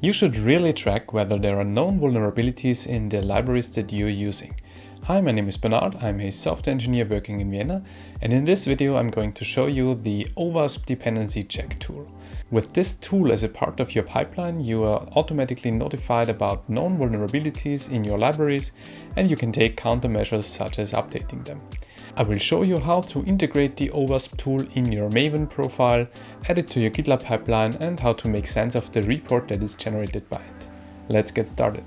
You should really track whether there are known vulnerabilities in the libraries that you're using. Hi, my name is Bernhard, I'm a software engineer working in Vienna, and in this video I'm going to show you the OWASP Dependency Check tool. With this tool as a part of your pipeline, you are automatically notified about known vulnerabilities in your libraries, and you can take countermeasures such as updating them. I will show you how to integrate the OWASP tool in your Maven profile, add it to your GitLab pipeline, and how to make sense of the report that is generated by it. Let's get started.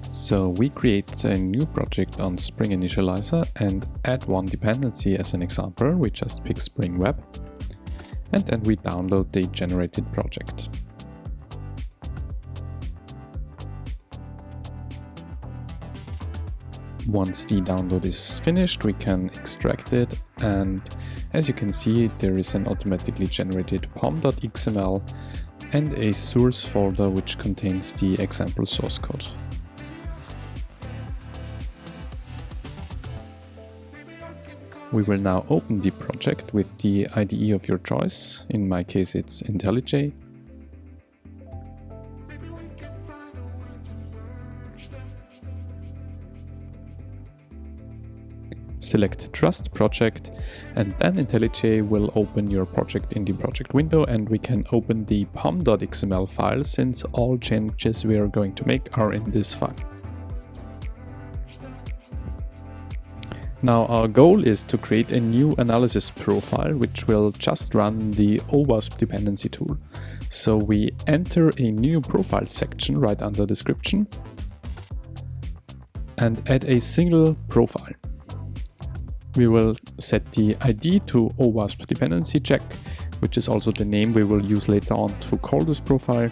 So we create a new project on Spring Initializer and add one dependency as an example. We just pick Spring Web, and then we download the generated project. Once the download is finished, we can extract it, and as you can see, there is an automatically generated pom.xml and a source folder which contains the example source code. We will now open the project with the IDE of your choice. In my case, it's IntelliJ. Select Trust Project, and then IntelliJ will open your project in the project window, and we can open the pom.xml file since all changes we are going to make are in this file. Now our goal is to create a new analysis profile which will just run the OWASP dependency tool. So we enter a new profile section right under description and add a single profile. We will set the ID to OWASP Dependency Check, which is also the name we will use later on to call this profile.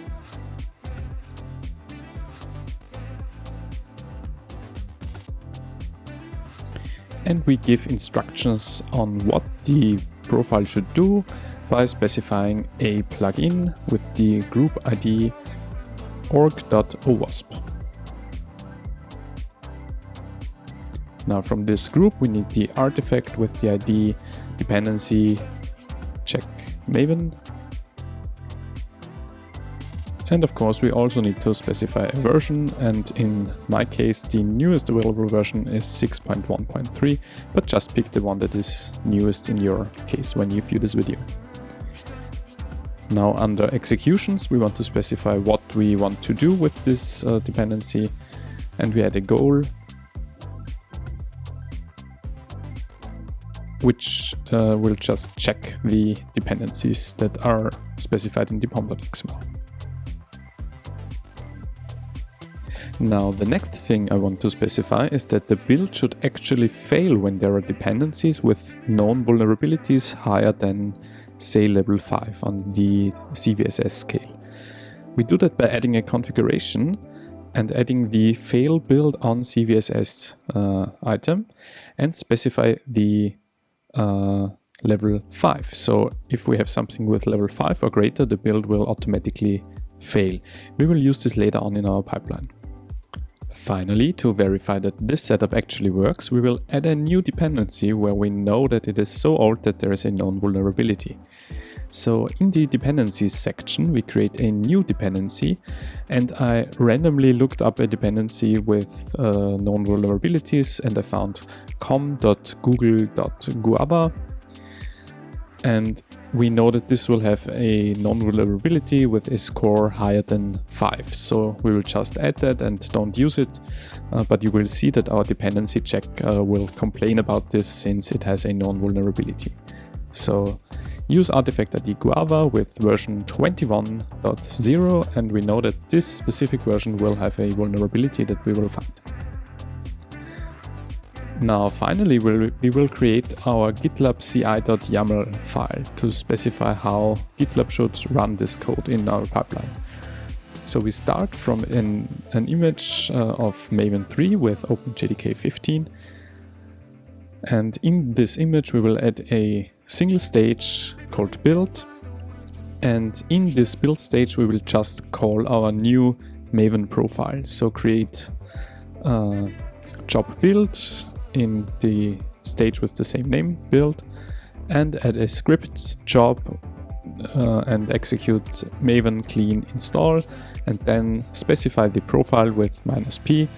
And we give instructions on what the profile should do by specifying a plugin with the group ID org.owasp. Now from this group we need the artifact with the ID dependency check Maven. And of course we also need to specify a version, and in my case the newest available version is 6.1.3, but just pick the one that is newest in your case when you view this video. Now under executions we want to specify what we want to do with this dependency, and we add a goal which will just check the dependencies that are specified in the pom.xml. Now the next thing I want to specify is that the build should actually fail when there are dependencies with known vulnerabilities higher than, say, level 5 on the CVSS scale. We do that by adding a configuration and adding the fail build on CVSS item and specify the level 5. So if we have something with level 5 or greater, the build will automatically fail. We will use this later on in our pipeline. Finally, to verify that this setup actually works, we will add a new dependency where we know that it is so old that there is a known vulnerability. So in the dependencies section, we create a new dependency, and I randomly looked up a dependency with known vulnerabilities, and I found com.google.guava, and we know that this will have a known vulnerability with a score higher than 5. So we will just add that and don't use it, but you will see that our dependency check will complain about this since it has a known vulnerability. So use artifact ID guava with version 21.0, and we know that this specific version will have a vulnerability that we will find. Now finally we will create our GitLab ci.yaml file to specify how GitLab should run this code in our pipeline. So we start from an image of Maven 3 with OpenJDK 15, and in this image we will add a single stage called build, and in this build stage we will just call our new Maven profile. So create job build in the stage with the same name, build, and add a script job and execute Maven clean install, and then specify the profile with -p.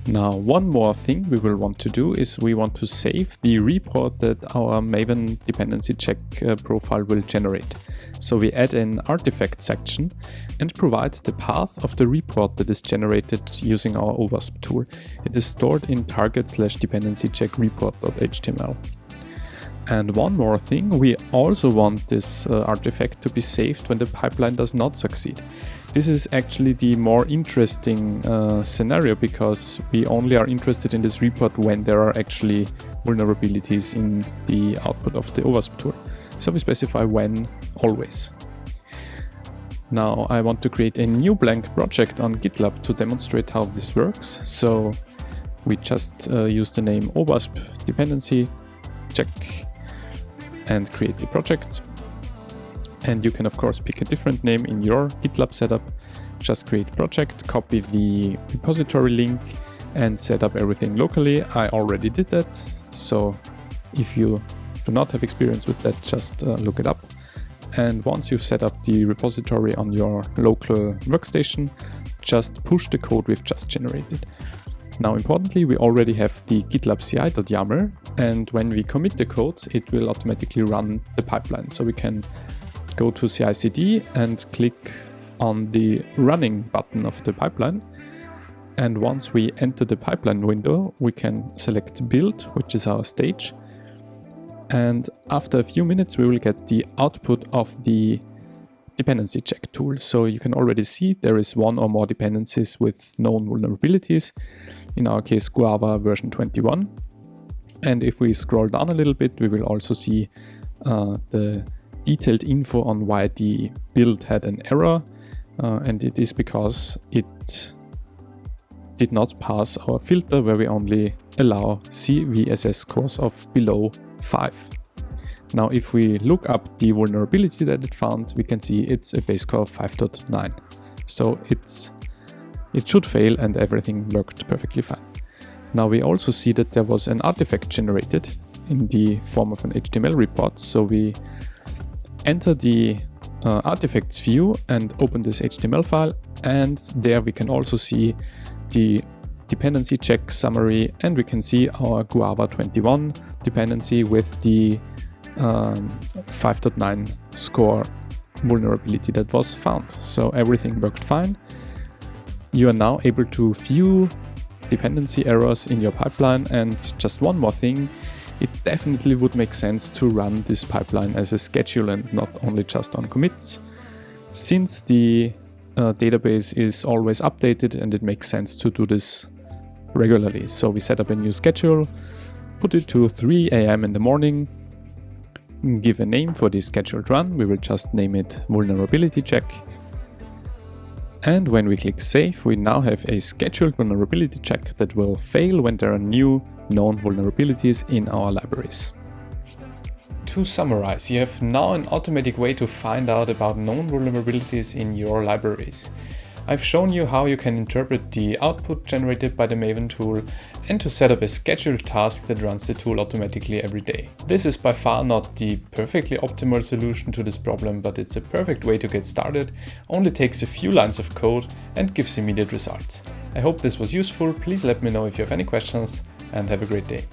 Now, one more thing we will want to do is we want to save the report that our Maven dependency check profile will generate. So we add an artifact section and provide the path of the report that is generated using our OWASP tool. It is stored in target/dependency check report.html. And one more thing, we also want this artifact to be saved when the pipeline does not succeed. This is actually the more interesting scenario, because we only are interested in this report when there are actually vulnerabilities in the output of the OWASP tool. So we specify when always. Now I want to create a new blank project on GitLab to demonstrate how this works. So we just use the name OWASP Dependency Check and create the project. And you can of course pick a different name in your GitLab setup. Just create project, copy the repository link and set up everything locally. I already did that, so if you do not have experience with that, just look it up. And once you've set up the repository on your local workstation, just push the code we've just generated. Now importantly, we already have the GitLab CI.yaml, and when we commit the codes, it will automatically run the pipeline. So we can go to CI/CD and click on the running button of the pipeline. And once we enter the pipeline window, we can select build, which is our stage. And after a few minutes, we will get the output of the dependency check tool. So you can already see there is one or more dependencies with known vulnerabilities. In our case, Guava version 21. And if we scroll down a little bit, we will also see the detailed info on why the build had an error. And it is because it did not pass our filter where we only allow CVSS scores of below 5. Now, if we look up the vulnerability that it found, we can see it's a base score of 5.9. So it should fail and everything worked perfectly fine. Now we also see that there was an artifact generated in the form of an HTML report. So we enter the artifacts view and open this HTML file, and there we can also see the dependency check summary, and we can see our Guava 21 dependency with the 5.9 score vulnerability that was found. So everything worked fine. You are now able to view dependency errors in your pipeline, and just one more thing, it definitely would make sense to run this pipeline as a schedule and not only just on commits, since the database is always updated and it makes sense to do this regularly. So we set up a new schedule, put it to 3 AM in the morning, give a name for the scheduled run. We will just name it vulnerability check. And when we click save, we now have a scheduled vulnerability check that will fail when there are new known vulnerabilities in our libraries. To summarize, you have now an automatic way to find out about known vulnerabilities in your libraries. I've shown you how you can interpret the output generated by the Maven tool and to set up a scheduled task that runs the tool automatically every day. This is by far not the perfectly optimal solution to this problem, but it's a perfect way to get started, only takes a few lines of code and gives immediate results. I hope this was useful. Please let me know if you have any questions, and have a great day.